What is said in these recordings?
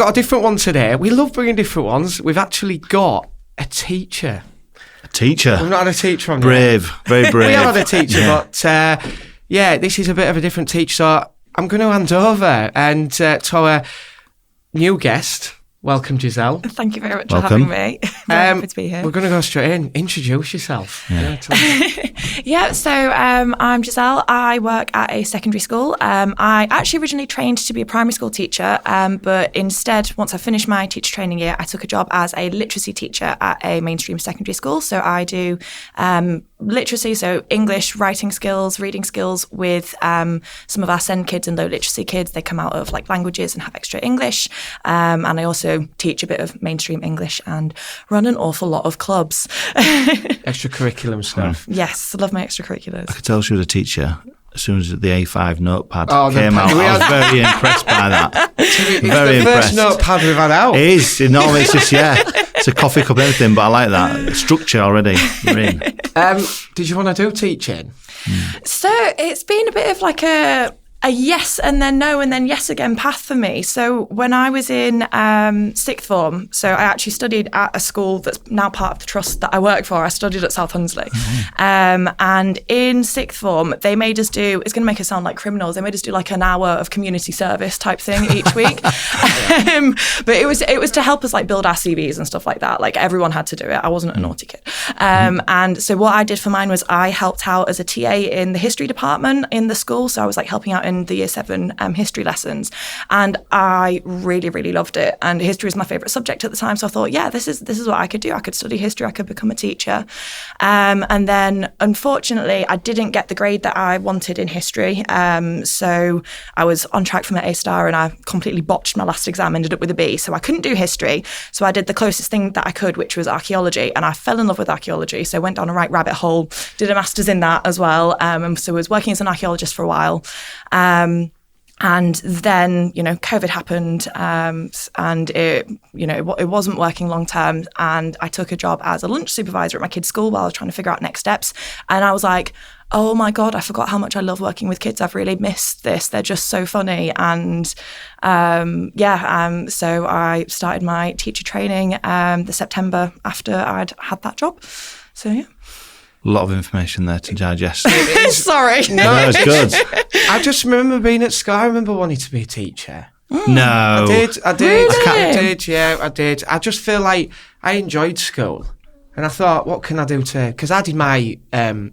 got a different one today. We love bringing different ones. We've actually got a teacher. A teacher? We've not had a teacher on Brave, very brave. We have had a teacher, but this is a bit of a different teacher. So I'm going to hand over and to our new guest. Welcome, Giselle. Thank you very much for having me. Very happy to be here. We're going to go straight in. Introduce yourself. So I'm Giselle. I work at a secondary school. I actually originally trained to be a primary school teacher, but instead, once I finished my teacher training year, I took a job as a literacy teacher at a mainstream secondary school. So I do literacy, so English, writing skills, reading skills with some of our SEND kids and low literacy kids. They come out of like languages and have extra English. And I also teach a bit of mainstream English and run an awful lot of clubs. Extracurriculum stuff. Yes, I love my extracurriculars. I could tell she was a teacher as soon as the A5 notepad came out. I was very impressed by that. Very impressed. First notepad we've had out. It is. Normally it's just, it's a coffee cup and everything, but I like that. Structure already. You're in. Did you want to do teaching? So it's been a bit of like a yes and then no and then yes again path for me. So when I was in sixth form, so I actually studied at a school that's now part of the trust that I work for. I studied at South Hunsley. And in sixth form, they made us do, it's going to make us sound like criminals, they made us do like an hour of community service type thing each week. But it was to help us like build our CVs and stuff like that. Like everyone had to do it. I wasn't a naughty kid. And so what I did for mine was I helped out as a TA in the history department in the school. So I was like helping out in the year 7 history lessons, and I really, really loved it. And history was my favourite subject at the time, so I thought, this is what I could do. I could study history, I could become a teacher. And then unfortunately I didn't get the grade that I wanted in history, so I was on track for my A star and I completely botched my last exam, ended up with a B, so I couldn't do history. So I did the closest thing that I could, which was archaeology, and I fell in love with archaeology, so I went down a right rabbit hole, did a master's in that as well, and so I was working as an archaeologist for a while. And then, COVID happened, and it wasn't working long term. And I took a job as a lunch supervisor at my kids' school while I was trying to figure out next steps. And I was like, oh my God, I forgot how much I love working with kids. I've really missed this. They're just so funny. And so I started my teacher training the September after I'd had that job. So, yeah. A lot of information there to digest. Sorry. No, it's good. I just remember being at school. I remember wanting to be a teacher. No. I did. Really? I did. I just feel like I enjoyed school. And I thought, what can I do because I did my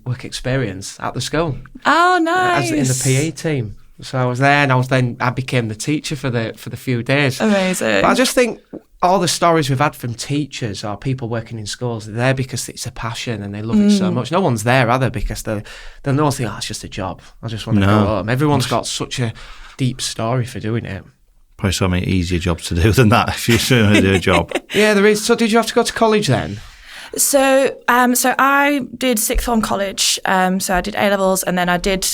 work experience at the school. Oh, nice. In the PE team. So I was there, and I became the teacher for the few days. Amazing. But I just think all the stories we've had from teachers or people working in schools, they're there because it's a passion and they love it so much. No one's there, are they? Because they're not thinking, it's just a job. I just want to go home. Everyone's got such a deep story for doing it. Probably so many easier jobs to do than that if you're going to do a job. Yeah, there is. So did you have to go to college then? So I did sixth form college. So I did A levels, and then I did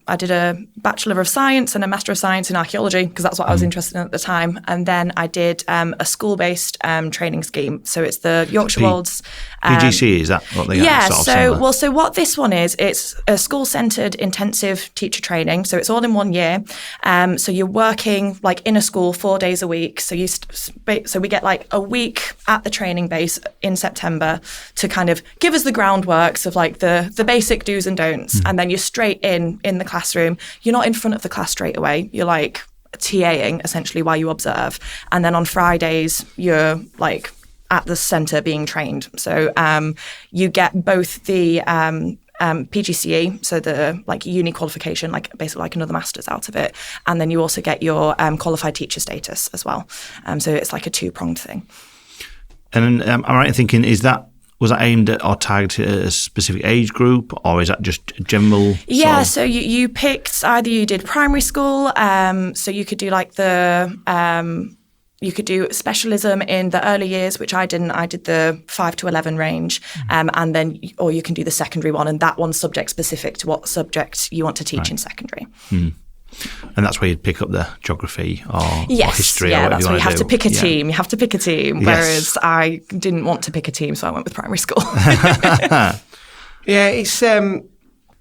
I did a Bachelor of Science and a Master of Science in Archaeology because that's what I was interested in at the time. And then I did a school-based training scheme. So it's the Yorkshire Wolds. PGCE, is that what they So what this one is, it's a school-centred intensive teacher training. So it's all in 1 year. So you're working like in a school 4 days a week. So we get like a week at the training base in September to kind of give us the groundworks of like the basic do's and don'ts. And then you're straight in the classroom. You're not in front of the class straight away. You're like TAing essentially while you observe. And then on Fridays, you're like at the centre being trained. So you get both the PGCE, so the like uni qualification, like basically like another master's out of it. And then you also get your qualified teacher status as well. So it's like a 2-pronged thing. And am I right in thinking, was that aimed at or targeted at a specific age group, or is that just general? Yeah, so you picked, either you did primary school, so you could do like you could do specialism in the early years, which I didn't. I did the 5 to 11 range, and then, or you can do the secondary one, and that one's subject specific to what subject you want to teach in secondary. And that's where you'd pick up the geography or history or whatever that's you where want you have to to pick a team. You have to pick a team, whereas I didn't want to pick a team, so I went with primary school. Yeah, it's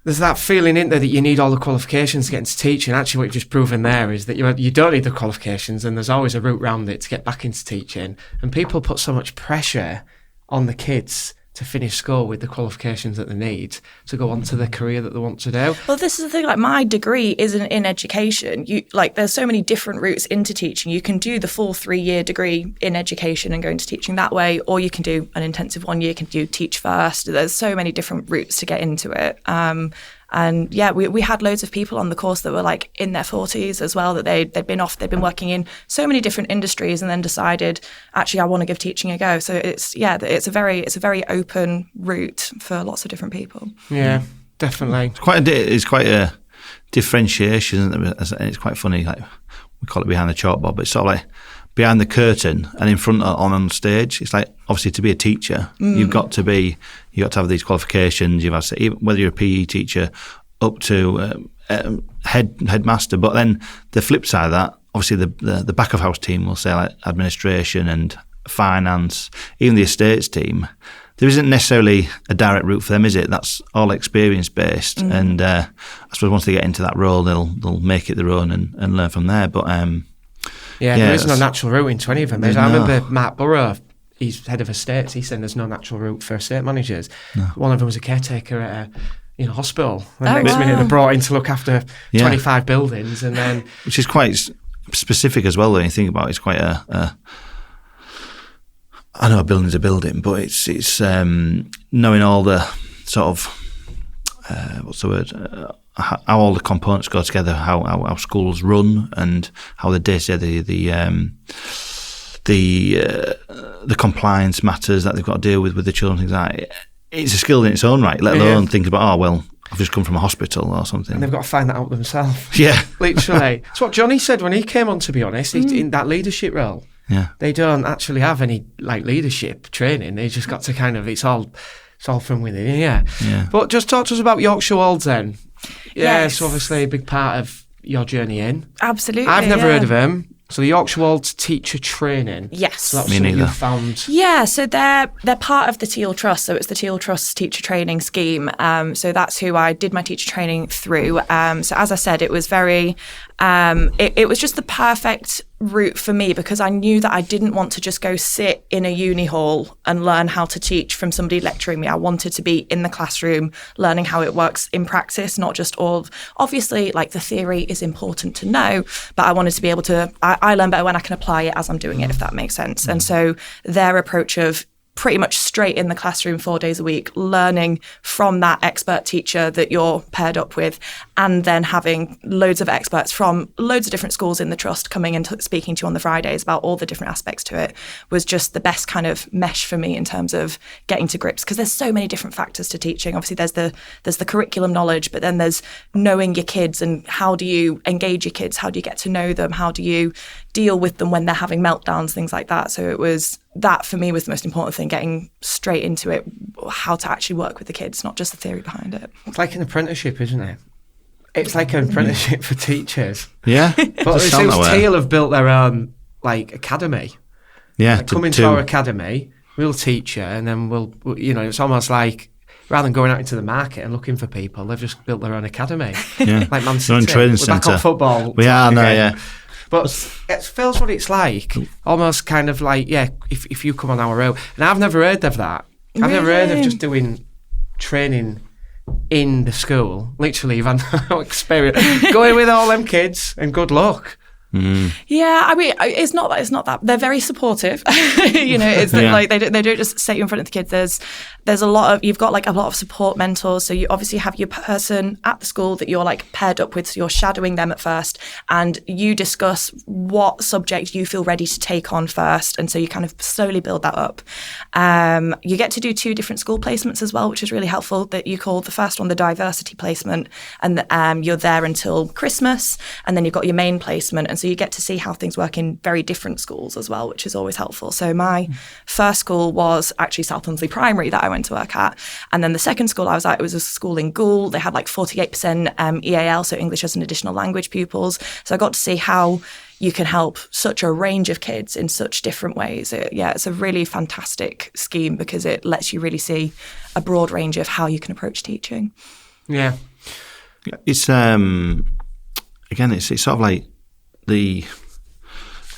there's that feeling in there that you need all the qualifications to get into teaching. Actually, what you've just proven there is that you don't need the qualifications, and there's always a route around it to get back into teaching. And people put so much pressure on the kids to finish school with the qualifications that they need to go on to the career that they want to do. Well, this is the thing, like my degree isn't in education. There's so many different routes into teaching. You can do the full 3-year degree in education and go into teaching that way, or you can do an intensive 1 year, you can do teach first. There's so many different routes to get into it. And yeah, we had loads of people on the course that were like in their 40s as well, that they'd been working in so many different industries and then decided, actually, I want to give teaching a go. So it's a very open route for lots of different people. Yeah, definitely. It's quite a differentiation, isn't it? And it's quite funny, like we call it behind the chalkboard, but it's sort of like behind the curtain and in front on stage. It's like, obviously, to be a teacher, you've got to have these qualifications. You've got to, even whether you're a PE teacher up to headmaster. But then the flip side of that, obviously, the back of house team will say like administration and finance, even the estates team. There isn't necessarily a direct route for them, is it? That's all experience based, and I suppose once they get into that role, they'll make it their own and learn from there. But there is no natural route into any of them. I remember Mark Burrow, he's head of estates, he said there's no natural route for estate managers. No. One of them was a caretaker at a hospital. And next minute they're brought in to look after 25 buildings. And then, which is quite specific as well, when you think about it. It's quite I know a building's a building, but it's knowing all the sort of, what's the word, how all the components go together, how schools run, and how the day-to-day, the compliance matters that they've got to deal with the children, things like that. It's a skill in its own right, let alone think about, I've just come from a hospital or something. And they've got to find that out themselves. Yeah. Literally. It's what Johnny said when he came on, to be honest, in that leadership role. Yeah. They don't actually have any leadership training. They just got to it's all from within, yeah. But just talk to us about Yorkshire Wolds then. Yeah, it's obviously a big part of your journey in. Absolutely. I've never heard of them. So the Yorkshire Wolds Teacher Training. Yes. So that's something you found. Yeah, so they're part of the Teal Trust. So it's the Teal Trust Teacher Training Scheme. So that's who I did my teacher training through. So as I said, it was very, it was just the perfect route for me, because I knew that I didn't want to just go sit in a uni hall and learn how to teach from somebody lecturing me. I wanted to be in the classroom learning how it works in practice, not just obviously the theory is important to know, but I wanted to be able to, I learn better when I can apply it as I'm doing it, if that makes sense. And so their approach of pretty much straight in the classroom 4 days a week, learning from that expert teacher that you're paired up with, and then having loads of experts from loads of different schools in the trust coming and speaking to you on the Fridays about all the different aspects to it, was just the best kind of mesh for me in terms of getting to grips, because there's so many different factors to teaching. Obviously there's the curriculum knowledge, but then there's knowing your kids and how do you engage your kids, how do you get to know them, how do you deal with them when they're having meltdowns, things like that. So it was that for me was the most important thing, getting straight into it, how to actually work with the kids, not just the theory behind it. It's like an apprenticeship, isn't it? It's like an apprenticeship for teachers. Yeah. But it seems Teal have built their own academy. Yeah. Come into our academy, we'll teach you, and then we'll it's almost like, rather than going out into the market and looking for people, they've just built their own academy. Yeah. Like Man City. Their own training We're back centre. on football. We are, no, yeah. But it feels what it's like, almost kind of like, if you come on our road. And I've never heard of that. I've never heard of just doing training in the school. Literally, you've had no experience. Going with all them kids and good luck. Mm. Yeah, I mean, it's not that. They're very supportive. It's like they don't just set you in front of the kids. There's a lot of, you've got a lot of support mentors. So you obviously have your person at the school that you're paired up with. So you're shadowing them at first, and you discuss what subject you feel ready to take on first. And so you kind of slowly build that up. You get to do 2 different school placements as well, which is really helpful. That you call the first one the diversity placement, and you're there until Christmas, and then you've got your main placement. And so you get to see how things work in very different schools as well, which is always helpful. So my first school was actually South Hunsley Primary that I went to work at. And then the second school I was at, it was a school in Goole. They had 48% EAL, so English as an additional language pupils. So I got to see how you can help such a range of kids in such different ways. It's a really fantastic scheme because it lets you really see a broad range of how you can approach teaching. Yeah, It's again, it's sort of like the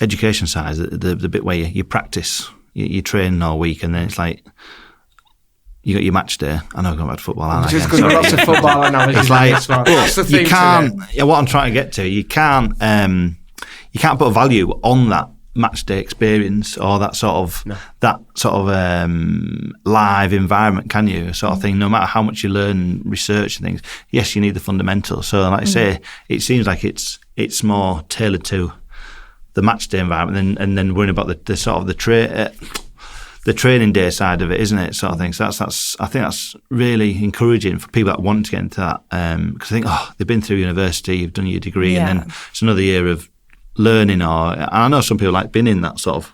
education side, the bit where you practice, you train all week, and then it's like you got your match day. I know I'm going back to football. I'm just going to lots of football analogies. It's like that's the thing. You can't. What I'm trying to get to, you can't put a value on that match day experience or that sort of live environment, can you? Sort of thing. No matter how much you learn, research and things. Yes, you need the fundamentals. So, like I say, it seems like it's more tailored to the match day environment, and then worrying about the sort of the training day side of it, isn't it? Sort of thing. So that's I think that's really encouraging for people that want to get into that, because I think they've been through university, you've done your degree, and then it's another year of learning. And I know some people like being in that sort of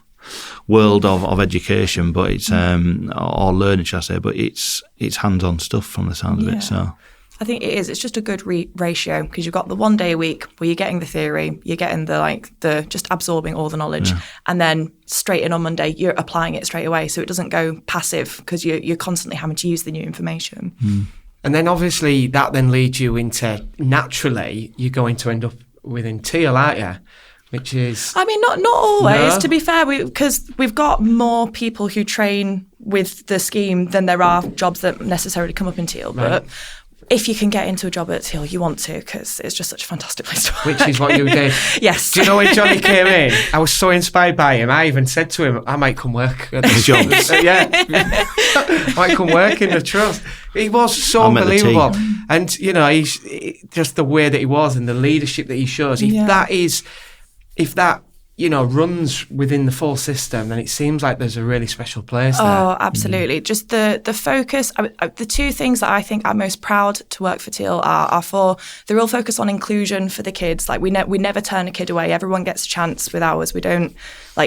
world of education, but it's or learning, shall I say? But it's hands-on stuff from the sound of it. So I think it is. It's just a good ratio, because you've got the 1 day a week where you're getting the theory, you're getting the just absorbing all the knowledge, and then straight in on Monday you're applying it straight away, so it doesn't go passive because you're constantly having to use the new information. And then obviously that then leads you into, naturally you're going to end up within Teal, aren't you? Which is, I mean, not always, to be fair, because we've got more people who train with the scheme than there are jobs that necessarily come up in Teal. But if you can get into a job at Teal, you want to, because it's just such a fantastic place to work. Which is what you did. Yes. Do you know when Johnny came in, I was so inspired by him. I even said to him, I might come work at the job. I might come work in the trust. He was so unbelievable. And, he's just the way that he was and the leadership that he shows. If that runs within the full system, then it seems like there's a really special place there. Oh, absolutely. Just the focus. The two things that I think I'm most proud to work for Teal are for the real focus on inclusion for the kids. Like we never turn a kid away. Everyone gets a chance with ours. We don't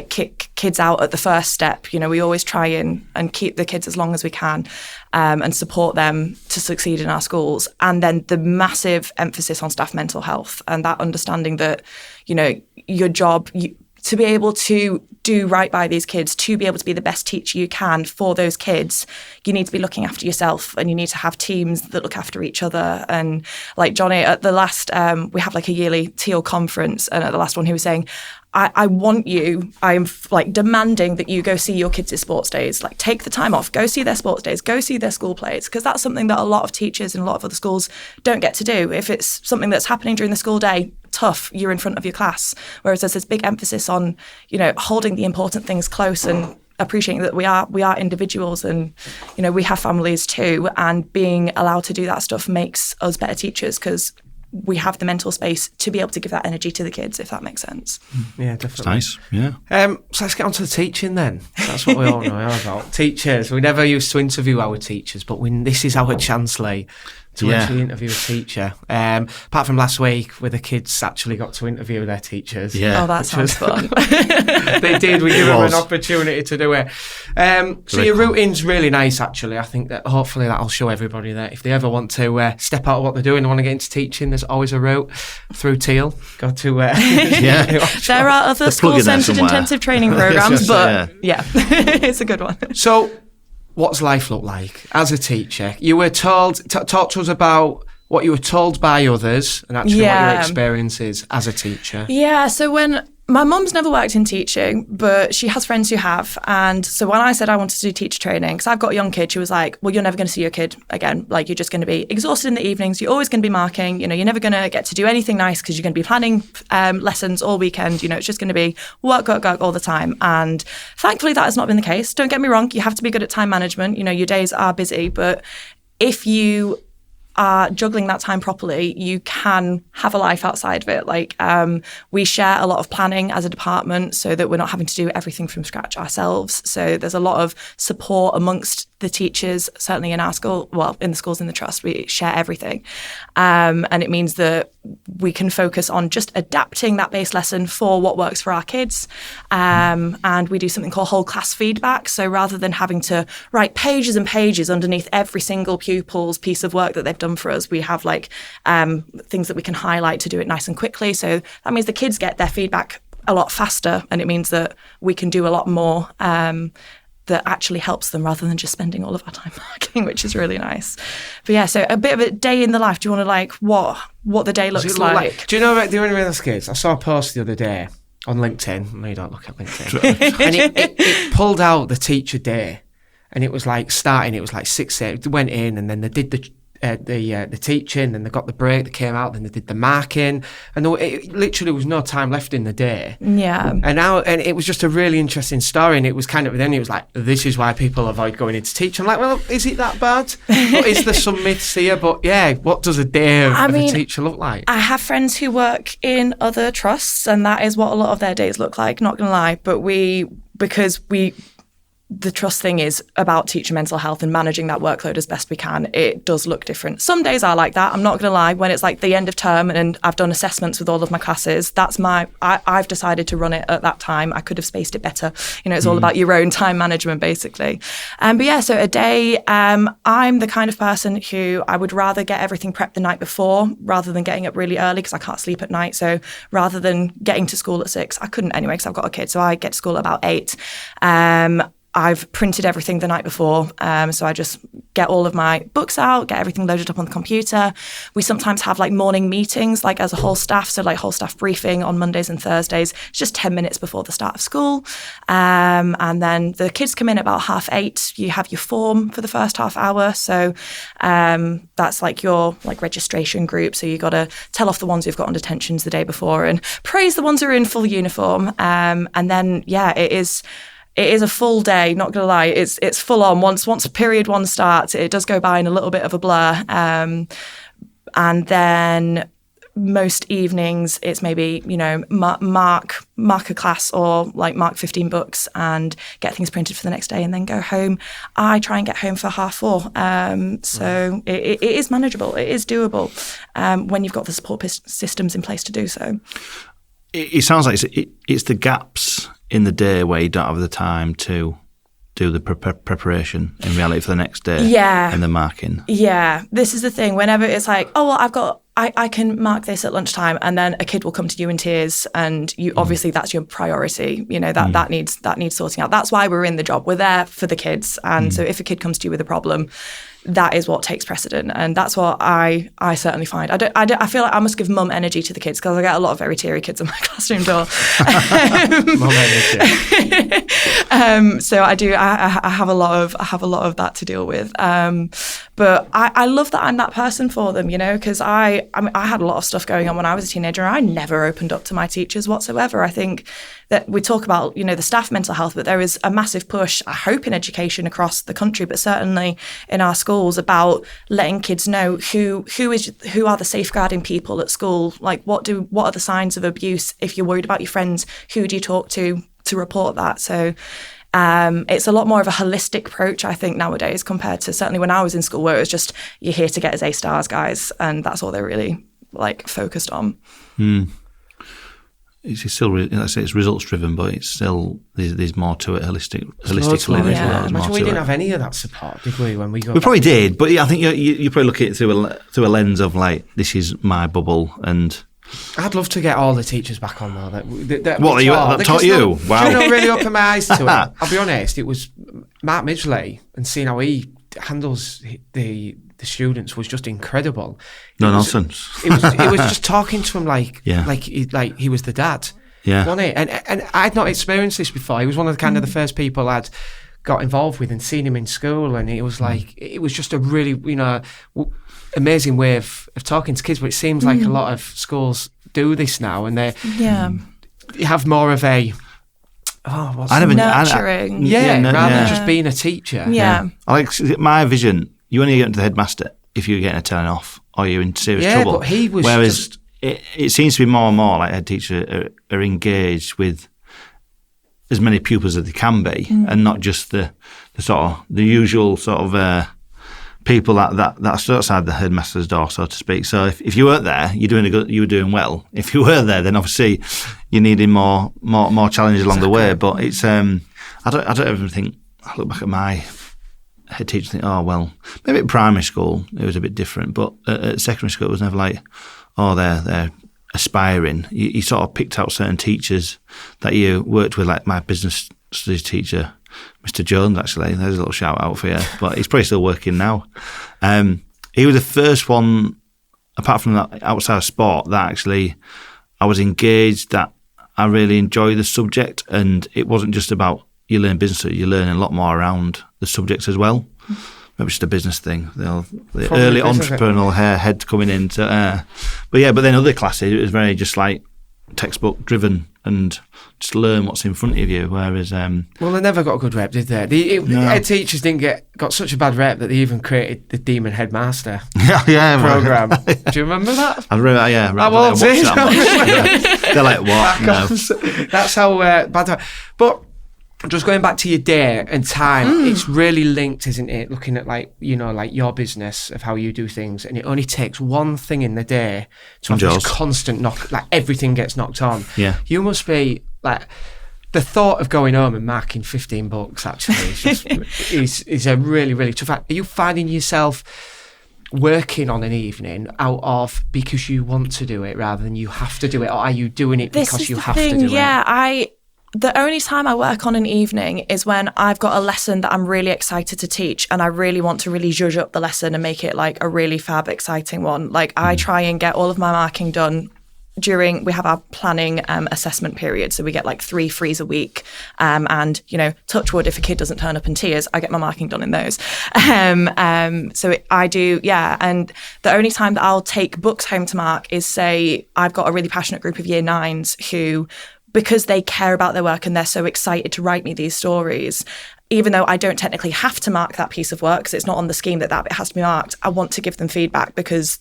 kick kids out at the first step. We always try and keep the kids as long as we can, and support them to succeed in our schools. And then the massive emphasis on staff mental health, and that understanding that, your job, to be able to do right by these kids, to be able to be the best teacher you can for those kids, you need to be looking after yourself, and you need to have teams that look after each other. And like Johnny, at the last, we have a yearly Teal conference, and at the last one he was saying, I'm demanding that you go see your kids' sports days. Take the time off, go see their sports days, go see their school plays, because that's something that a lot of teachers in a lot of other schools don't get to do. If it's something that's happening during the school day, tough, you're in front of your class. Whereas there's this big emphasis on, holding the important things close and appreciating that we are individuals, and we have families too, and being allowed to do that stuff makes us better teachers, because we have the mental space to be able to give that energy to the kids, if that makes sense. Yeah, definitely. It's nice, yeah. So let's get on to the teaching then. That's what we all know about. Teachers. We never used to interview our teachers, but this is our chance, Lee, to actually interview a teacher. Apart from last week, where the kids actually got to interview their teachers. Yeah. Oh, that sounds fun. They did. We gave them an opportunity to do it. So your routine's really nice, actually. I think that hopefully that'll show everybody that if they ever want to step out of what they're doing and want to get into teaching, there's always a route through Teal. Go to There are other school-centred intensive training programs, but it's a good one. So what's life look like as a teacher? You were told, talk to us about what you were told by others and actually what your experience is as a teacher. Yeah, so when my mum's never worked in teaching, but she has friends who have. And so when I said I wanted to do teacher training, because I've got a young kid, she was like, well, you're never going to see your kid again. You're just going to be exhausted in the evenings. You're always going to be marking. You're never going to get to do anything nice because you're going to be planning lessons all weekend. It's just going to be work all the time. And thankfully, that has not been the case. Don't get me wrong. You have to be good at time management. Your days are busy. But if you are juggling that time properly, you can have a life outside of it. We share a lot of planning as a department so that we're not having to do everything from scratch ourselves. So there's a lot of support amongst the teachers, certainly in our school, in the schools in the trust, we share everything. And it means that we can focus on just adapting that base lesson for what works for our kids. And we do something called whole class feedback. So rather than having to write pages and pages underneath every single pupil's piece of work that they've done for us, we have things that we can highlight to do it nice and quickly. So that means the kids get their feedback a lot faster, and it means that we can do a lot more that actually helps them rather than just spending all of our time marking, which is really nice. But yeah, so a bit of a day in the life. Do you want to like what the day looks like? Do you know about the only way that's kids? I saw a post the other day on LinkedIn. No, you don't look at LinkedIn. And it pulled out the teacher day, and it was like starting. It was like 6 8. They went in, and then they did the teaching, then they got the break, they came out, then they did the marking, and it literally was no time left in the day. Yeah. And it was just a really interesting story, and it was kind of, then it was like, this is why people avoid going into teaching. I'm like, well, is it that bad? Or is there some myths here? But yeah, what does a day of a teacher look like? I have friends who work in other trusts, and that is what a lot of their days look like, not gonna lie. But the trust thing is about teacher mental health and managing that workload as best we can. It does look different. Some days are like that. I'm not going to lie. When it's like the end of term and I've done assessments with all of my classes, I've decided to run it at that time. I could have spaced it better. It's all about your own time management, basically. But yeah, so a day, I'm the kind of person who I would rather get everything prepped the night before rather than getting up really early because I can't sleep at night. So rather than getting to school at 6, I couldn't anyway because I've got a kid. So I get to school at about 8. I've printed everything the night before, so I just get all of my books out, get everything loaded up on the computer. We sometimes have like morning meetings, like as a whole staff, so like whole staff briefing on Mondays and Thursdays. It's just 10 minutes before the start of school, and then the kids come in at about 8:30. You have your form for the first half hour, so that's like your like registration group. So you got to tell off the ones who've got on detentions the day before and praise the ones who are in full uniform, and then yeah, it is a full day, not gonna lie. It's full on. Once period 1 starts, it does go by in a little bit of a blur. And then most evenings, it's maybe, mark a class or like mark 15 books and get things printed for the next day and then go home. I try and get home for 4:30. So it is manageable. It is doable when you've got the support systems in place to do so. It sounds like it's the gaps in the day where you don't have the time to do the preparation in reality for the next day. Yeah. And the marking. Yeah. This is the thing. Whenever it's like, oh, well, I can mark this at lunchtime, and then a kid will come to you in tears, and you obviously that's your priority. That needs sorting out. That's why we're in the job. We're there for the kids, and so if a kid comes to you with a problem, that is what takes precedent, and that's what I certainly find. I feel like I must give mum energy to the kids because I get a lot of very teary kids in my classroom door. Mum energy. So I do. I have a lot of that to deal with. But I love that I'm that person for them, because I had a lot of stuff going on when I was a teenager. I never opened up to my teachers whatsoever. I think that we talk about, the staff mental health, but there is a massive push, I hope, in education across the country, but certainly in our schools, about letting kids know who are the safeguarding people at school. Like, what are the signs of abuse? If you're worried about your friends, who do you talk to report that? So it's a lot more of a holistic approach, I think, nowadays, compared to certainly when I was in school, where it was just, you're here to get us A stars, guys, and that's all they're really like focused on. It's still, I say, it's results driven, but it's still there's more to it holistically. Yeah. Imagine we didn't have any of that support, did we? When we probably did, but yeah, I think you probably look at it through a lens of like, this is my bubble, and I'd love to get all the teachers back on though. That taught you? Wow. Really opened my eyes to it. I'll be honest, it was Mark Midgley, and seeing how he handles the students was just incredible. Nonsense. It was just talking to him like he was the dad. Yeah. Wasn't it? And I'd not experienced this before. He was one of the first people I'd got involved with and seen him in school, and it was like, it was just a really amazing way of talking to kids. But it seems like a lot of schools do this now, and they have more of a nurturing. Rather than just being a teacher. Yeah. I like my vision. You only get to the headmaster if you're getting a telling off or you're in serious trouble. But he was. Whereas it seems to be more and more like head teachers are engaged with as many pupils as they can be, and not just the usual sort of people that are outside the headmaster's door, so to speak. So if you weren't there, you were doing well. If you were there, then obviously you needed more challenges along the way. But it's I don't ever think, I look back at my head teacher and think, oh well, maybe at primary school it was a bit different, but at secondary school it was never like, oh they're aspiring. You sort of picked out certain teachers that you worked with, like my business studies teacher. Mr. Jones, actually. There's a little shout out for you. But he's probably still working now. He was the first one, apart from that, outside of sport, that actually I was engaged, that I really enjoy the subject. And it wasn't just about you learn business, you learn a lot more around the subjects as well. Maybe it's just a business thing. The early entrepreneurial head coming in. But then other classes, it was very just like textbook driven and just learn what's in front of you. Whereas, well, they never got a good rep, did they? Head teachers got such a bad rep that they even created the Demon Headmaster program. Do you remember that? I remember, yeah. I watched that. They're like, what? No. That's how bad. But just going back to your day and time, it's really linked, isn't it? Looking at like your business of how you do things, and it only takes one thing in the day to have this constant knock, like everything gets knocked on. Yeah. You must be like, the thought of going home and marking 15 books actually is a really, really tough. Are you finding yourself working on an evening out of because you want to do it rather than you have to do it, or are you doing it because you have to do it? The only time I work on an evening is when I've got a lesson that I'm really excited to teach and I really want to really zhuzh up the lesson and make it like a really fab, exciting one. Like I try and get all of my marking done we have our planning assessment period. So we get like 3 frees a week. And, touch wood, if a kid doesn't turn up in tears, I get my marking done in those. I do, yeah. And the only time that I'll take books home to mark is, say, I've got a really passionate group of year 9s who, because they care about their work and they're so excited to write me these stories, even though I don't technically have to mark that piece of work because it's not on the scheme that bit has to be marked, I want to give them feedback because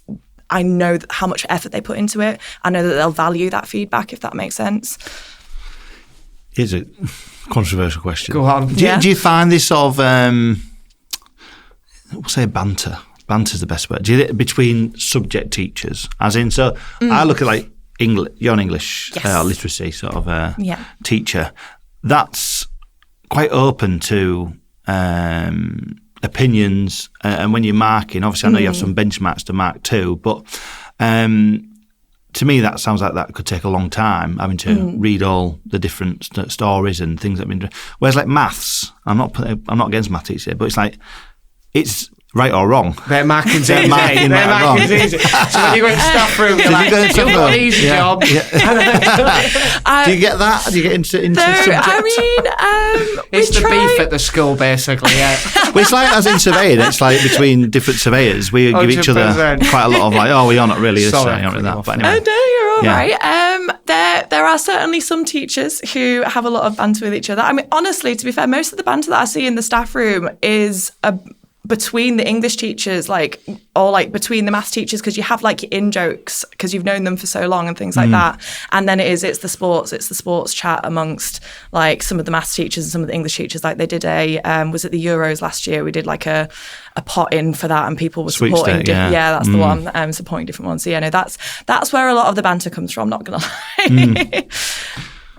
I know how much effort they put into it. I know that they'll value that feedback, if that makes sense. Here's a controversial question. Go on. Do you find this sort of, we'll say banter. Banter's the best word. Do you between subject teachers? As in, so I look at like, you're an English literacy sort of teacher. That's quite open to opinions. And when you're marking, obviously I know you have some benchmarks to mark too, but to me that sounds like that could take a long time, having to read all the different stories and things that have been done. Whereas like maths, I'm not against maths teachers, but it's like, it's right or wrong. Their marking's easy. Easy. So when you go into staff room, you're like, you've got an easy job. Yeah. Do you get that? Do you get into subjects? It's the beef at the school, basically, yeah. Well, it's like, as in surveying, it's like between different surveyors, we give each other quite a lot of like, well, you're not really this, you're not really that. But anyway. No, you're all right. There are certainly some teachers who have a lot of banter with each other. I mean, honestly, to be fair, most of the banter that I see in the staff room is between the English teachers, or between the maths teachers, because you have like your in jokes because you've known them for so long and things like that. And then it's the sports chat amongst like some of the maths teachers and some of the English teachers. Like they did was it the Euros last year? We did like a pot in for that, and people were supporting. That's the one. Supporting different ones. So that's where a lot of the banter comes from. Not gonna lie.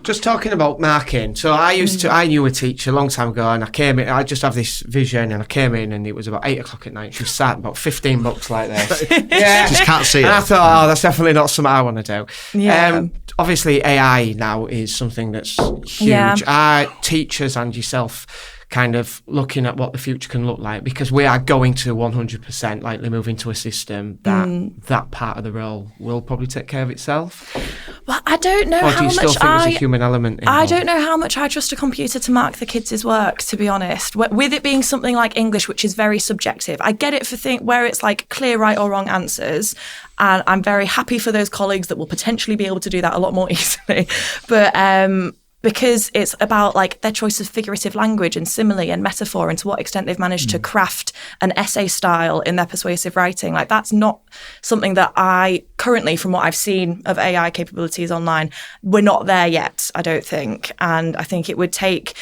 Just talking about marking. So I knew a teacher a long time ago, and I came in, I just have this vision, and I came in and it was about 8:00 at night. She was sat about 15 books like this. Yeah. Just can't see it. And I thought, that's definitely not something I want to do. Yeah. Obviously AI now is something that's huge. Yeah. Are teachers and yourself kind of looking at what the future can look like, because we are going to 100% likely move into a system that part of the role will probably take care of itself? Well, I don't know or do you still think there's a human element involved? I don't know how much I trust a computer to mark the kids' work, to be honest. With it being something like English, which is very subjective, I get it for where it's like clear right or wrong answers, and I'm very happy for those colleagues that will potentially be able to do that a lot more easily. But because it's about like their choice of figurative language and simile and metaphor, and to what extent they've managed to craft an essay style in their persuasive writing. Like that's not something that I currently, from what I've seen of AI capabilities online, we're not there yet, I don't think. And I think it would take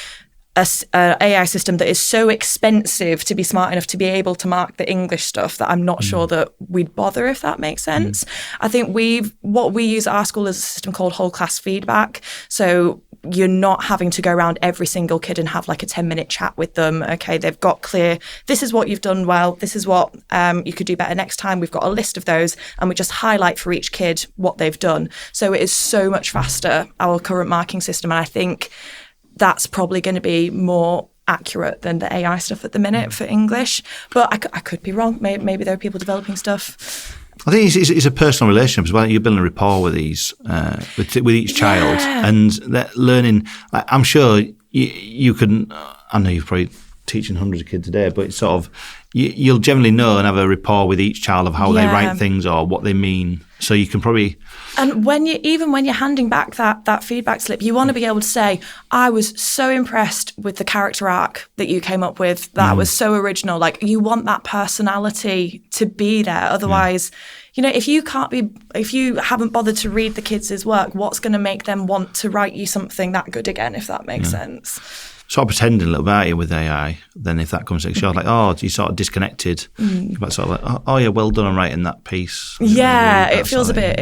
an AI system that is so expensive to be smart enough to be able to mark the English stuff that I'm not sure that we'd bother, if that makes sense. I think what we use at our school is a system called whole class feedback. So you're not having to go around every single kid and have like a 10-minute chat with them. Okay, they've got clear, this is what you've done well, this is what you could do better next time. We've got a list of those, and we just highlight for each kid what they've done. So it is so much faster, our current marking system. And I think that's probably going to be more accurate than the AI stuff at the minute for English. But I could be wrong. Maybe there are people developing stuff. I think it's a personal relationship as well. You're building a rapport with these, with each child, and that learning. I'm sure you can. I know you're probably teaching hundreds of kids a day, but it's sort of you'll generally know and have a rapport with each child of how they write things or what they mean. So you can probably. And when you're handing back that feedback slip, you want to be able to say, I was so impressed with the character arc that you came up with. That was so original. Like, you want that personality to be there. Otherwise, if you haven't bothered to read the kids' work, what's going to make them want to write you something that good again, if that makes sense? Sort of pretending a little bit, aren't you, with AI, then if that comes to show, like, you sort of disconnected. But sort of like, oh yeah, well done on writing that piece. Yeah, it feels a bit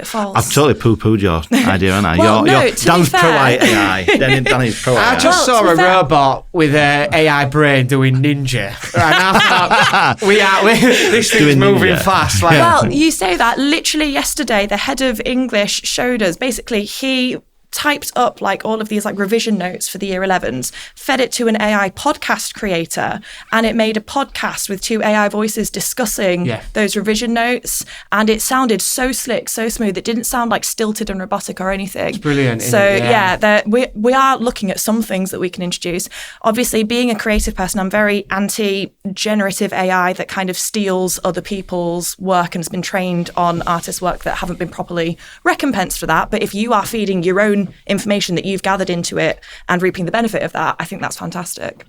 false. I've totally pooh-poohed your idea, haven't I? Well, Dan's pro AI. Danny's pro AI. I just saw a robot with an AI brain doing ninja. Right, and I thought, this thing's moving fast. Like. Well, you say that. Literally yesterday, the head of English showed us, basically, he typed up like all of these like revision notes for the year 11s, fed it to an AI podcast creator, and it made a podcast with 2 AI voices discussing those revision notes, and it sounded so slick, so smooth. It didn't sound like stilted and robotic or anything. It's brilliant. So we are looking at some things that we can introduce. Obviously, being a creative person, I'm very anti-generative AI that kind of steals other people's work and has been trained on artists' work that haven't been properly recompensed for that. But if you are feeding your own information that you've gathered into it and reaping the benefit of that, I think that's fantastic.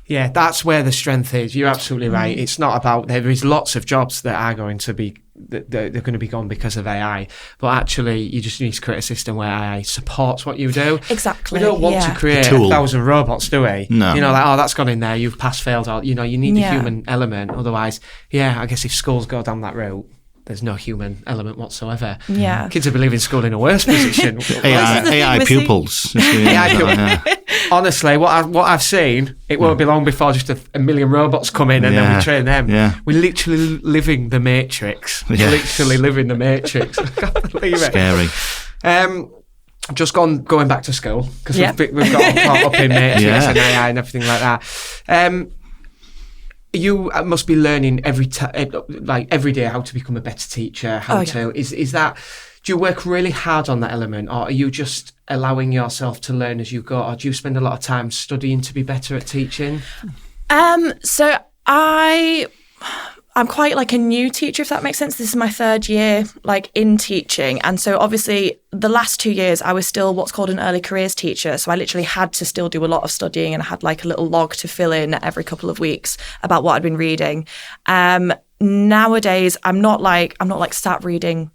Yeah, that's where the strength is. You're absolutely right. It's not about, there is lots of jobs that are going to be, they're going to be gone because of AI, but actually you just need to create a system where AI supports what you do. Exactly. We don't want to create 1,000 robots, do we? No. That's gone in there, you've passed, failed, or, you need the human element. Otherwise, I guess if schools go down that route, there's no human element whatsoever. Yeah. Kids will be leaving school in a worse position. AI pupils. AI pupils. Honestly, what I've seen, it won't be long before just a million robots come in and then we train them. Yeah. We're literally living the Matrix. Yeah. Literally living the Matrix. I can't believe it. Scary. Just going back to school, because we've got caught up in Matrix and AI and everything like that. You must be learning every day how to become a better teacher. Is that? Do you work really hard on that element, or are you just allowing yourself to learn as you go, or do you spend a lot of time studying to be better at teaching? So I'm quite like a new teacher, if that makes sense. This is my 3rd year like in teaching. And so obviously the last 2 years I was still what's called an early careers teacher. So I literally had to still do a lot of studying, and I had like a little log to fill in every couple of weeks about what I'd been reading. Nowadays I'm not like sat reading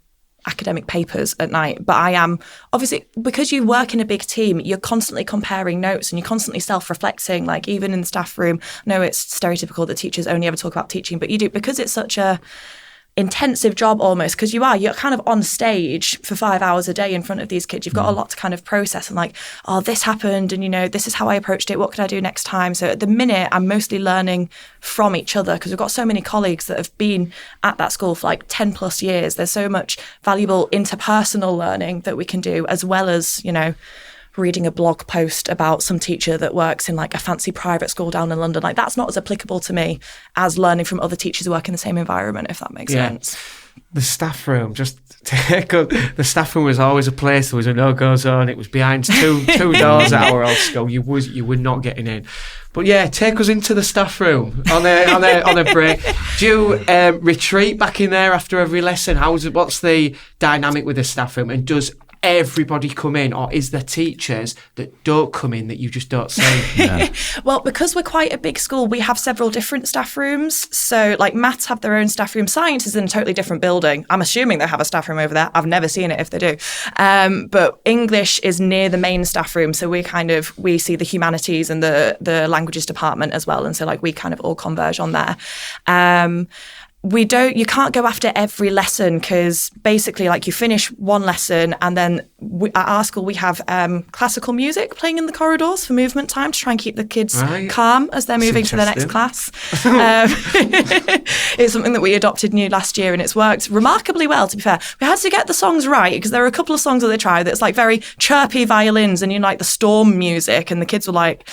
academic papers at night, but I am obviously, because you work in a big team, you're constantly comparing notes and you're constantly self-reflecting. Like even in the staff room, I know it's stereotypical that teachers only ever talk about teaching, but you do, because it's such a intensive job almost, because you're kind of on stage for 5 hours a day in front of these kids. You've got a lot to kind of process and like, oh, this happened and this is how I approached it, what could I do next time? So at the minute I'm mostly learning from each other, because we've got so many colleagues that have been at that school for like 10 plus years. There's so much valuable interpersonal learning that we can do, as well as reading a blog post about some teacher that works in like a fancy private school down in London. Like that's not as applicable to me as learning from other teachers who work in the same environment, if that makes sense. The staff room, the staff room was always a place. There was a no-go zone. It was behind two doors at our old school. You were not getting in. But take us into the staff room on a break. Do you retreat back in there after every lesson? What's the dynamic with the staff room? And does everybody come in, or is there teachers that don't come in that you just don't see? Well, because we're quite a big school, we have several different staff rooms. So like maths have their own staff room. Science is in a totally different building. I'm assuming they have a staff room over there. I've never seen it if they do. But English is near the main staff room. So we see the humanities and the languages department as well. And so like we kind of all converge on there. You can't go after every lesson, because basically like you finish one lesson and then at our school we have classical music playing in the corridors for movement time to try and keep the kids calm as they're moving to the next class. It's something that we adopted new last year and it's worked remarkably well, to be fair. We had to get the songs right, because there are a couple of songs that they tried that's like very chirpy violins and like the storm music, and the kids were like,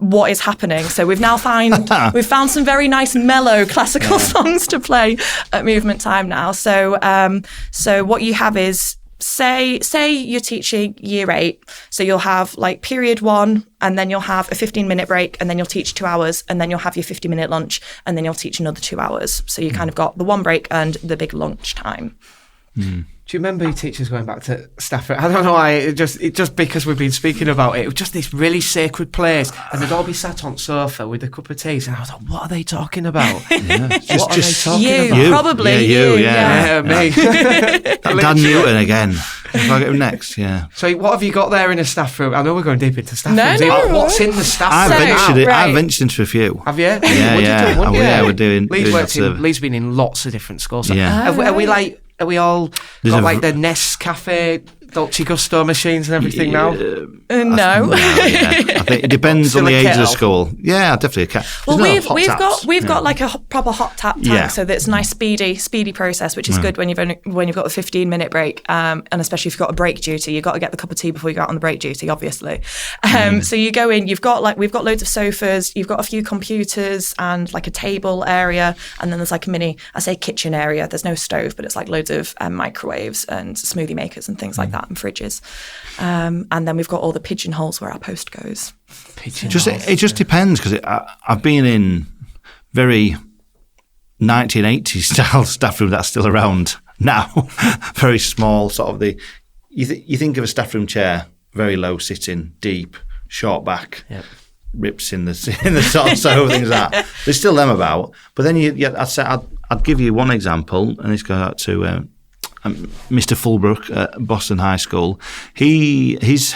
what is happening. So we've found some very nice mellow classical songs to play at movement time now. So what you have is, say you're teaching year 8, so you'll have like period 1, and then you'll have a 15-minute break, and then you'll teach 2 hours, and then you'll have your 50-minute lunch, and then you'll teach another 2 hours. So you kind of got the 1 break and the big lunch time. Do you remember your teachers going back to staff room? I don't know why, it just because we've been speaking about it was just this really sacred place, and they'd all be sat on sofa with a cup of tea, and I was like, what are they talking about? What are they talking about? Probably you. Me. Dan Newton again. If I get him next, yeah. So what have you got there in a staff room? I know we're going deep into staff rooms. No. What's in the staff room? I've ventured into a few. Have you? We're doing. Lee's been in lots of different schools. So Yeah. Are we all got like the Nescafe, Dolce Gusto machines and everything now? No. I think it depends on the age of the school. Yeah, definitely a kettle. Well, we've got like a proper hot tap tank, so that's a nice speedy process, which is good when you've got a 15-minute break, and especially if you've got a break duty, you've got to get the cup of tea before you go out on the break duty, obviously. So you go in, we've got loads of sofas, you've got a few computers and like a table area, and then there's like a mini, I say kitchen area. There's no stove, but it's like loads of microwaves and smoothie makers and things like that, and fridges. And then we've got all the pigeonholes where our post goes. It just depends, because I've been in very 1980s style staff room that's still around now. Very small, sort of you think of a staff room chair, very low sitting, deep, short back. Yep. Rips in the sort of so things like that. There's still them about, but then I'd give you one example, and this goes out to Mr. Fulbrook at Boston High School. His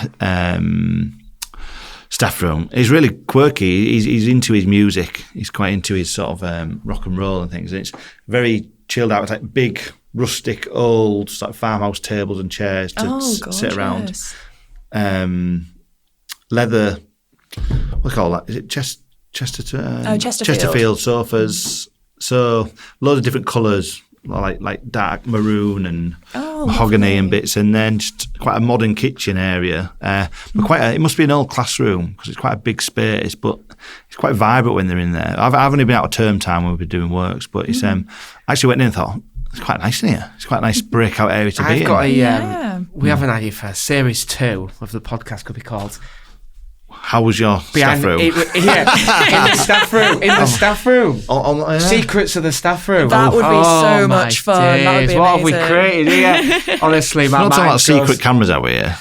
staff room is really quirky. He's into his music. He's quite into his sort of rock and roll and things. And it's very chilled out. It's like big, rustic, old sort of farmhouse tables and chairs to sit around. Leather. What do you call that? Is it Chesterfield? Chesterfield sofas. So loads of different colours, like dark maroon and mahogany and bits, and then just quite a modern kitchen area. But it must be an old classroom, because it's quite a big space, but it's quite vibrant when they're in there. I've only been out of term time when we've been doing works, but it's I actually went in and thought, it's quite nice in here. It's quite a nice breakout area to be in. We have an idea for series 2 of the podcast, could be called How was your staff room? In the staff room. In the staff room. Secrets of the staff room. That would be so much fun. That would be what have we created here? Honestly, my mind goes... Not talking about secret cameras out here.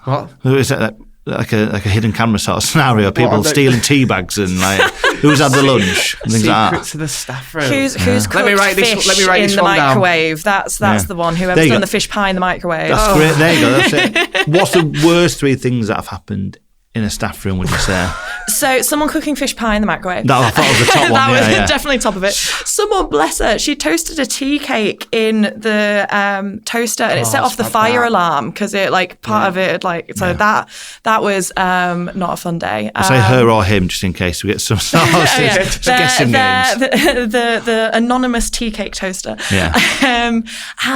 What? Is that like a hidden camera sort of scenario? People stealing tea bags and like who's had the lunch and things like that. Secrets of the staff room. Who's cooked fish in the microwave? That's the one. Whoever's done the fish pie in the microwave. That's great. There you go. That's it. What's the worst 3 things that have happened in a staff room, would you say? So someone cooking fish pie in the microwave. I thought it was the top one. That was definitely top of it. Someone, bless her, she toasted a tea cake in the toaster, and it set off the fire alarm, because it part of it that was not a fun day. We'll say her or him, just in case we get some guessing names. The anonymous tea cake toaster. Yeah.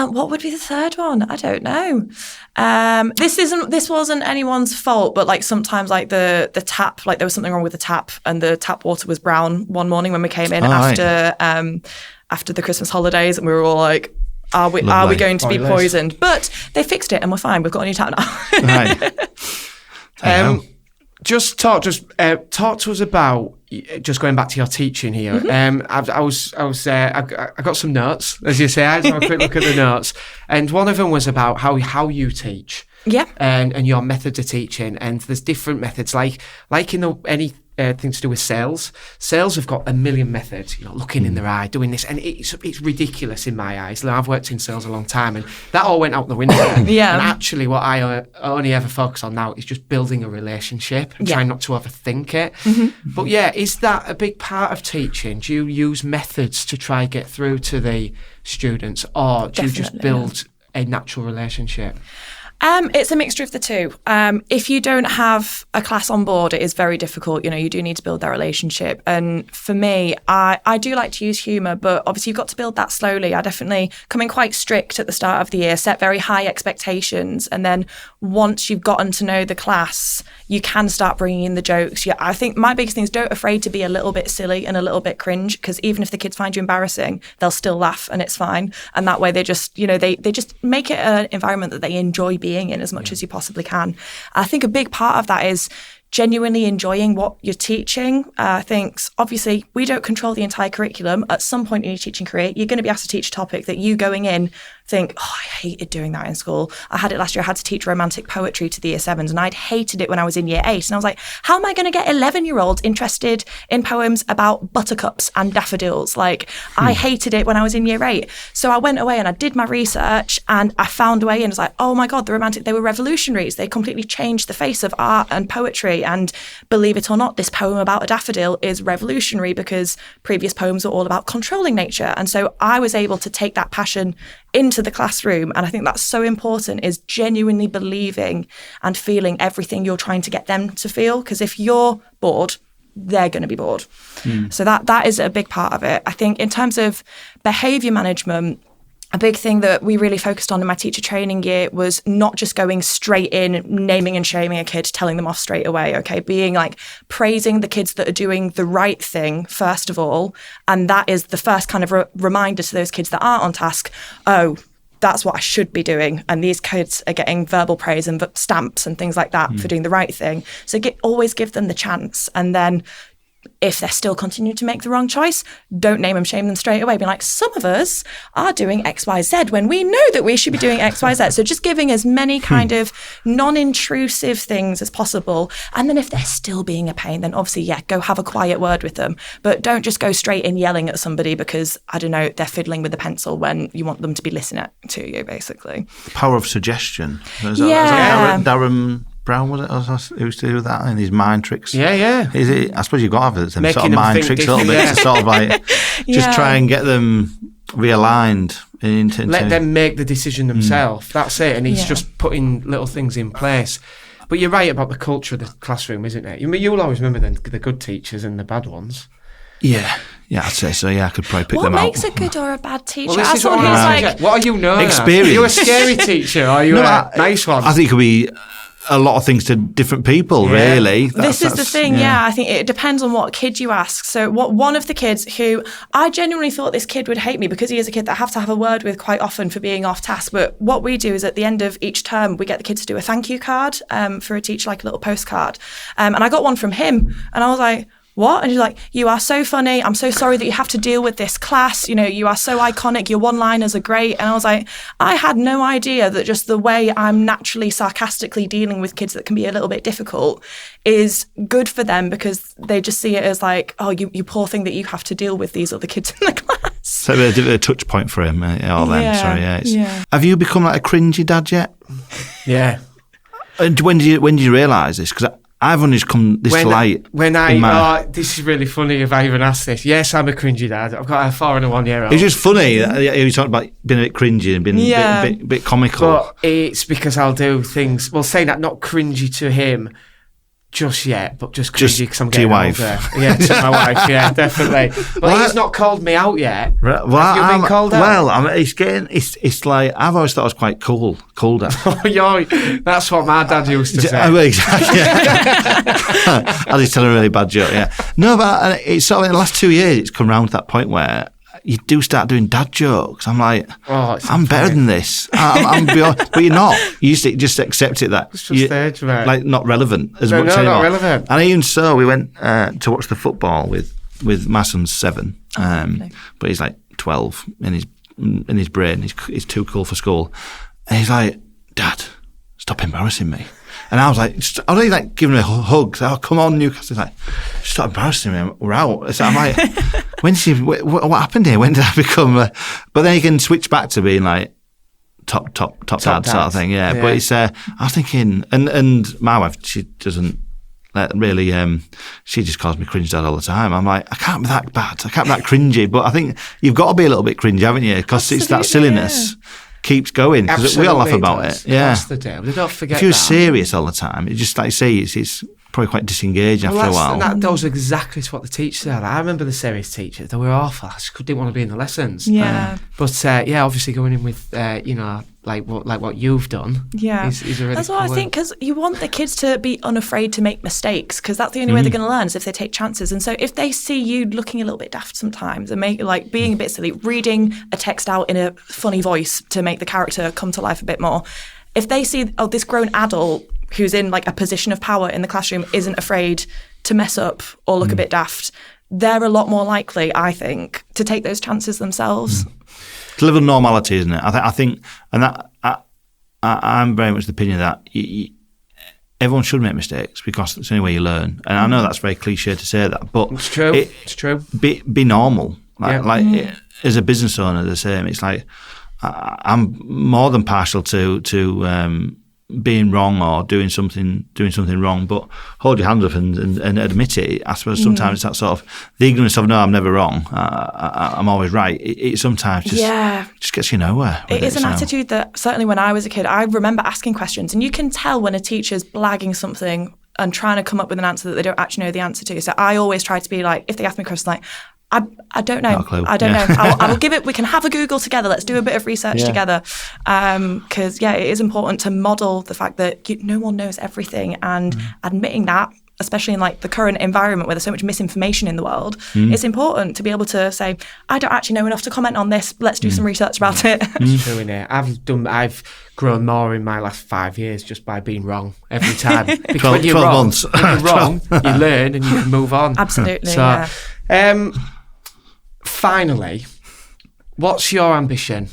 What would be the third one? I don't know. This wasn't anyone's fault, but sometimes the tap, there was something wrong with the tap, and the tap water was brown one morning when we came in after the Christmas holidays, and we were all like, are we going to be poisoned? But they fixed it and we're fine. We've got a new tap now. Right. Just talk to us about, just going back to your teaching here. I got some notes, as you say. I had a quick look at the notes, and one of them was about how you teach. Yeah. And your methods of teaching, and there's different methods, like in anything to do with sales. Sales have got a million methods. Looking in their eye, doing this, and it's ridiculous in my eyes. I've worked in sales a long time, and that all went out the window. Yeah. And actually, what I only ever focus on now is just building a relationship and trying not to overthink it. Mm-hmm. But is that a big part of teaching? Do you use methods to try and get through to the students, or do you just build a natural relationship? It's a mixture of the two. If you don't have a class on board, it is very difficult. You do need to build that relationship. And for me, I do like to use humour, but obviously you've got to build that slowly. I definitely come in quite strict at the start of the year, set very high expectations. And then once you've gotten to know the class, you can start bringing in the jokes. Yeah, I think my biggest thing is don't afraid to be a little bit silly and a little bit cringe, because even if the kids find you embarrassing, they'll still laugh and it's fine. And that way they just, they just make it an environment that they enjoy being in as much as you possibly can. I think a big part of that is genuinely enjoying what you're teaching. I think obviously we don't control the entire curriculum. At some point in your teaching career, you're going to be asked to teach a topic that you going in think, oh, I hated doing that in school. I had it last year. I had to teach romantic poetry to the year 7s, and I'd hated it when I was in year 8. And I was like, how am I going to get 11-year-olds interested in poems about buttercups and daffodils? Like, I hated it when I was in year 8. So I went away and I did my research, and I found a way, and it's like, oh my God, they were revolutionaries. They completely changed the face of art and poetry. And believe it or not, this poem about a daffodil is revolutionary because previous poems were all about controlling nature. And so I was able to take that passion into the classroom. And I think that's so important, is genuinely believing and feeling everything you're trying to get them to feel. Because if you're bored, they're going to be bored. So that is a big part of it. I think in terms of behaviour management, a big thing that we really focused on in my teacher training year was not just going straight in, naming and shaming a kid, telling them off straight away, okay? Being like praising the kids that are doing the right thing, first of all. And that is the first kind of reminder to those kids that aren't on task, oh, that's what I should be doing. And these kids are getting verbal praise and stamps and things like that for doing the right thing. So always give them the chance. And then if they're still continuing to make the wrong choice, don't name and shame them straight away. Be like, some of us are doing X, Y, Z when we know that we should be doing X, Y, Z. So just giving as many kind of non-intrusive things as possible. And then if they're still being a pain, then obviously, go have a quiet word with them. But don't just go straight in yelling at somebody because, I don't know, they're fiddling with a pencil when you want them to be listening to you, basically. Power of suggestion. Is that Darren Brown, was it? Who used to do that in his mind tricks? Yeah. I suppose you've got to have some Making sort of mind tricks a little bit to sort of like just try and get them realigned. Let them make the decision themselves. That's it. And he's just putting little things in place. But you're right about the culture of the classroom, isn't it? You'll always remember the good teachers and the bad ones. Yeah, I'd say so. Yeah, I could probably pick them out. What makes a good or a bad teacher? Well, this is what are you known experience. Are you a scary teacher or are you a nice one? I think it could be a lot of things to different people, really. This is the thing, I think it depends on what kid you ask. So one of the kids who I genuinely thought this kid would hate me because he is a kid that I have to have a word with quite often for being off task. But what we do is at the end of each term, we get the kids to do a thank you card for a teacher, like a little postcard. And I got one from him and I was like, what? And he's like, you are so funny. I'm so sorry that you have to deal with this class. You are so iconic. Your one-liners are great. And I was like, I had no idea that just the way I'm naturally sarcastically dealing with kids that can be a little bit difficult is good for them because they just see it as like, oh, you poor thing that you have to deal with these other kids in the class. So a touch point for him. Have you become like a cringy dad yet? Yeah. And when did you realise this? Because I've only just come this late. This is really funny if I even asked this. Yes, I'm a cringy dad. I've got a 4 and a 1-year-old. It's just funny. You talked about being a bit cringy and being a bit comical. But it's because I'll do things, saying that not cringy to him just yet, but just cringy because I'm getting older. Yeah, to my wife, yeah, definitely. But he's not called me out yet. Well, have you been called out? Well, it's like, I've always thought I was quite cool dad. That's what my dad used to say. Exactly. I just tell a really bad joke, yeah. No, but it's sort of in the last 2 years, it's come round to that point where you do start doing dad jokes. I'm like, I'm better than this. I'm beyond, but you're not. You just accept it that it's just age, right? Like not relevant as much anymore. Not relevant. And even so, we went to watch the football with my son's 7, but he's like 12 in his brain. He's too cool for school, and he's like, Dad, stop embarrassing me. And I was like, I was like giving him a hug. So, oh, come on, Newcastle. He's like, stop embarrassing me. We're out. So I'm like, what happened here? When did I become? But then you can switch back to being like top dad sort of thing. Yeah. But it's. I was thinking, and my wife, she doesn't really. She just calls me cringe dad all the time. I'm like, I can't be that bad. I can't be that cringy. But I think you've got to be a little bit cringy, haven't you? Because it's that silliness. keeps going, because we all laugh about it. Yeah, of course they do. They don't forget. If you're that. serious all the time, it just, like you say, it's probably quite disengaging after a while. That goes exactly to what the teachers are. I remember the serious teachers; they were awful. I just didn't want to be in the lessons. Yeah. But obviously going in with like what you've done. Yeah, is a really that's what I think, because you want the kids to be unafraid to make mistakes, because that's the only way they're going to learn is if they take chances. And so if they see you looking a little bit daft sometimes and being a bit silly, reading a text out in a funny voice to make the character come to life a bit more, if they see this grown adult who's in like a position of power in the classroom isn't afraid to mess up or look a bit daft, they're a lot more likely, I think, to take those chances themselves. It's a level of normality, isn't it? I think, and that I'm very much the opinion that everyone should make mistakes, because it's the only way you learn. And I know that's very cliche to say that, but it's true. It's true. Be normal. As a business owner, the same. It's like I'm more than partial to being wrong or doing something wrong, but hold your hands up and admit it. I suppose sometimes it's that sort of the ignorance of, no, I'm never wrong, I'm always right. It sometimes just gets you nowhere. It is an attitude that certainly when I was a kid, I remember asking questions, and you can tell when a teacher's blagging something and trying to come up with an answer that they don't actually know the answer to. So I always try to be like, if they ask me a question, like, I don't know. I don't know. I will give it. We can have a Google together. Let's do a bit of research together. Because it is important to model the fact that no one knows everything, and admitting that, especially in like the current environment where there's so much misinformation in the world, it's important to be able to say, I don't actually know enough to comment on this. Let's do some research about it. It's true, innit? I've grown more in my last 5 years just by being wrong every time. Because 12 when you're wrong, months. When you're wrong, you learn and you can move on. Absolutely. So, finally, what's your ambition?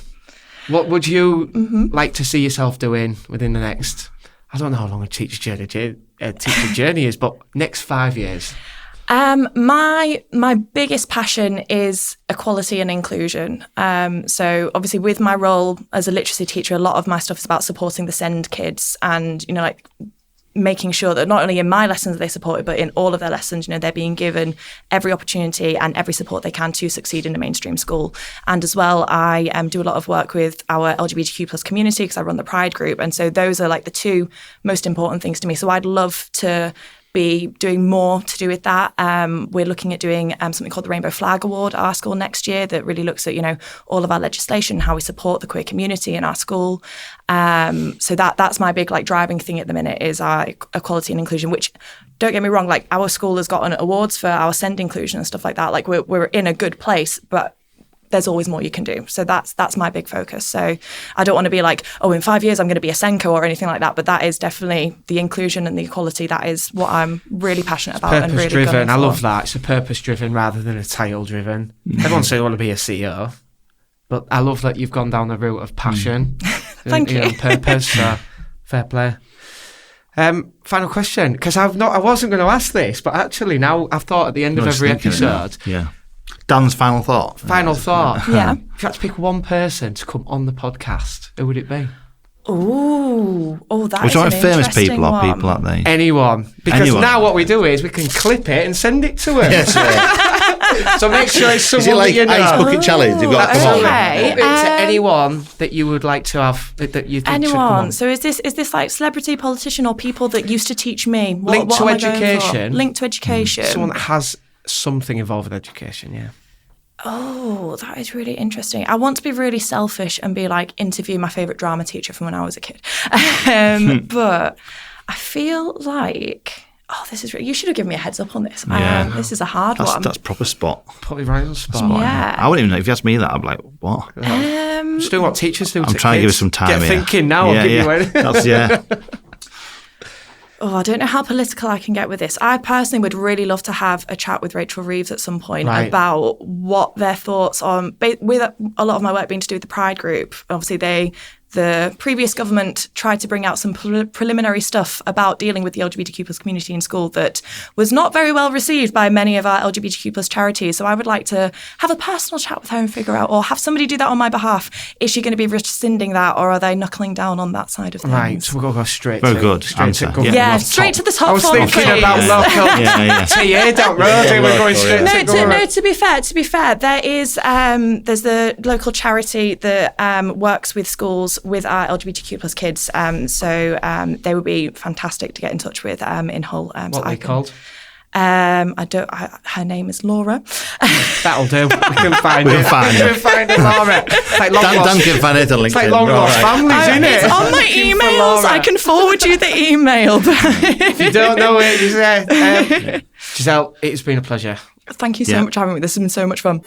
What would you like to see yourself doing within the next, I don't know how long a teacher journey is, but next 5 years? My biggest passion is equality and inclusion. So obviously with my role as a literacy teacher, a lot of my stuff is about supporting the SEND kids, and making sure that not only in my lessons are they supported, but in all of their lessons, they're being given every opportunity and every support they can to succeed in a mainstream school. And as well, I do a lot of work with our LGBTQ plus community, because I run the Pride group. And so those are like the two most important things to me. So I'd love to be doing more to do with that. We're looking at doing something called the Rainbow Flag Award at our school next year, that really looks at, all of our legislation, how we support the queer community in our school. So that's my big driving thing at the minute, is our equality and inclusion, which, don't get me wrong, our school has gotten awards for our SEND inclusion and stuff like that. We're in a good place, but there's always more you can do. So that's my big focus. So I don't want to be like, in 5 years I'm going to be a Senko or anything like that, but that is definitely the inclusion and the equality. That is what I'm really passionate about. Purpose and really driven. I love for. that. It's a purpose driven rather than a title driven. Everyone says they want to be a CEO, but I love that you've gone down the route of passion. Thank you. Purpose. So fair play. Final question, because I wasn't going to ask this, but actually now I've thought at the end of every episode. Yeah. Dan's final thought. Yeah. If you had to pick one person to come on the podcast, who would it be? That is an an famous interesting people or one. people, aren't they? Anyone. Because now what we do is we can clip it and send it to them. Yes, So make sure it's someone is it like that you know. Ice Bucket Challenge? You've got to come on. Okay. Put it to anyone that you would like to have, that you think should come Anyone. on. So is this like celebrity, politician, or people that used to teach me? Linked to am I going for? education. Linked to education. Someone that has something involved with education, yeah. Oh, that is really interesting. I want to be really selfish and be like, interview my favourite drama teacher from when I was a kid. But I feel like, this is you should have given me a heads up on this. Yeah. This is a hard one. That's proper spot. Put me right on the spot. Yeah. I wouldn't even know. If you asked me that, I'd be like, what? Just doing what teachers do. I'm trying to give us some time Get here. thinking now. I'll give you any. That's. I don't know how political I can get with this. I personally would really love to have a chat with Rachel Reeves at some point about what their thoughts on, with a lot of my work being to do with the Pride group. Obviously, the previous government tried to bring out some preliminary stuff about dealing with the LGBTQ plus community in school that was not very well received by many of our LGBTQ plus charities. So I would like to have a personal chat with her and figure out, or have somebody do that on my behalf. Is she going to be rescinding that, or are they knuckling down on that side of things? Right, so we're going to go straight Very to good straight answer. to Yeah, straight to the top. I was thinking please. about local TA down road. Yeah, We're going local, straight yeah. to go. No, to be fair, there is there's the local charity that works with schools with our LGBTQ plus kids. So they would be fantastic to get in touch with in Hull. What are they called? Her name is Laura. That'll do. We can find We'll it. find We her. can find it, Laura. It's like long Dan lost. can find it on LinkedIn. It's like long lost families, isn't it? It's on my Looking for emails. Laura. I can forward you the email. If you don't know it, you say. Giselle, it's been a pleasure. Thank you so Yeah. much for having me. This has been so much fun.